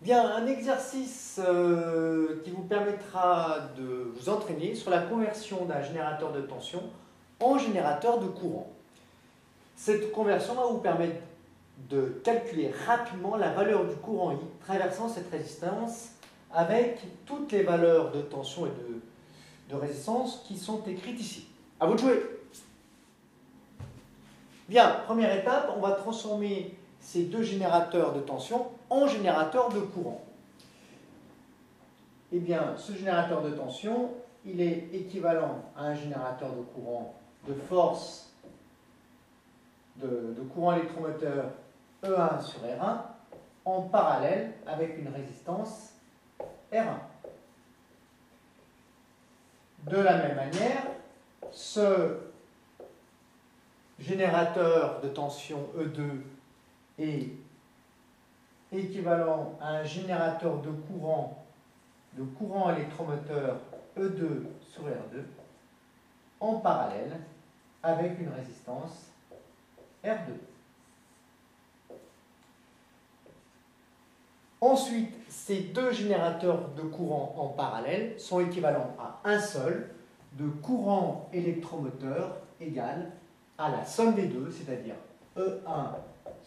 Bien, un exercice qui vous permettra de vous entraîner sur la conversion d'un générateur de tension en générateur de courant. Cette conversion va vous permettre de calculer rapidement la valeur du courant I traversant cette résistance avec toutes les valeurs de tension et de résistance qui sont écrites ici. À vous de jouer. Bien, première étape, on va transformer ces deux générateurs de tension en générateurs de courant. Eh bien, ce générateur de tension, il est équivalent à un générateur de courant de force de courant électromoteur E1 sur R1 en parallèle avec une résistance R1. De la même manière, ce générateur de tension E2 est équivalent à un générateur de courant électromoteur E2 sur R2 en parallèle avec une résistance R2. Ensuite, ces deux générateurs de courant en parallèle sont équivalents à un seul de courant électromoteur égal à la somme des deux, c'est-à-dire E1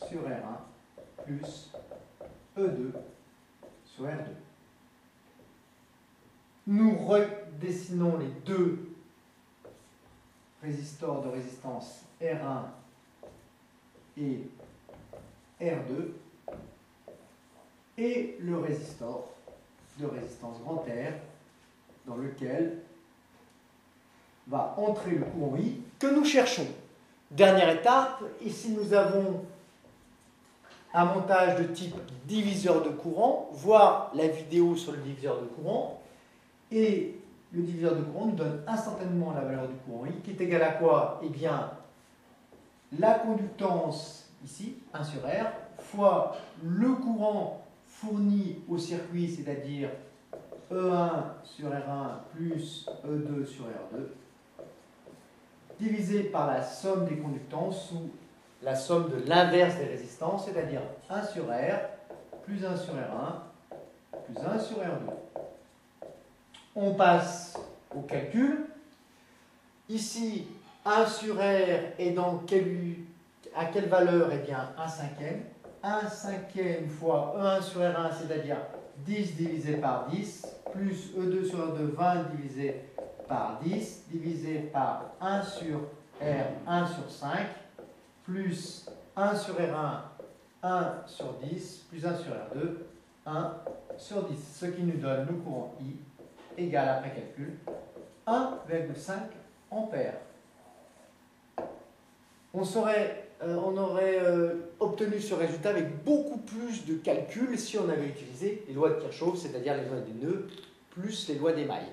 sur R1 plus E2 sur R2. Nous redessinons les deux résistors de résistance R1 et R2 et le résistor de résistance grand R dans lequel va entrer le courant I que nous cherchons. Dernière étape, ici nous avons un montage de type diviseur de courant, voir la vidéo sur le diviseur de courant, et le diviseur de courant nous donne instantanément la valeur du courant I qui est égale à quoi? Eh bien, la conductance ici, 1 sur R, fois le courant fourni au circuit, c'est-à-dire E1 sur R1 plus E2 sur R2, divisé par la somme des conductances ou la somme de l'inverse des résistances, c'est-à-dire 1 sur R plus 1 sur R1 plus 1 sur R2. On passe au calcul. Ici, 1 sur R est à quelle valeur? Eh bien, 1 cinquième. 1 cinquième fois E1 sur R1, c'est-à-dire 10 divisé par 10, plus E2 sur R2, 20 divisé par 10, divisé par 1 sur R, 1 sur 5, plus 1 sur R1, 1 sur 10, plus 1 sur R2, 1 sur 10. Ce qui nous donne le courant I égal, après calcul, 1,5 ampères. On aurait obtenu ce résultat avec beaucoup plus de calculs si on avait utilisé les lois de Kirchhoff, c'est-à-dire les lois des nœuds plus les lois des mailles.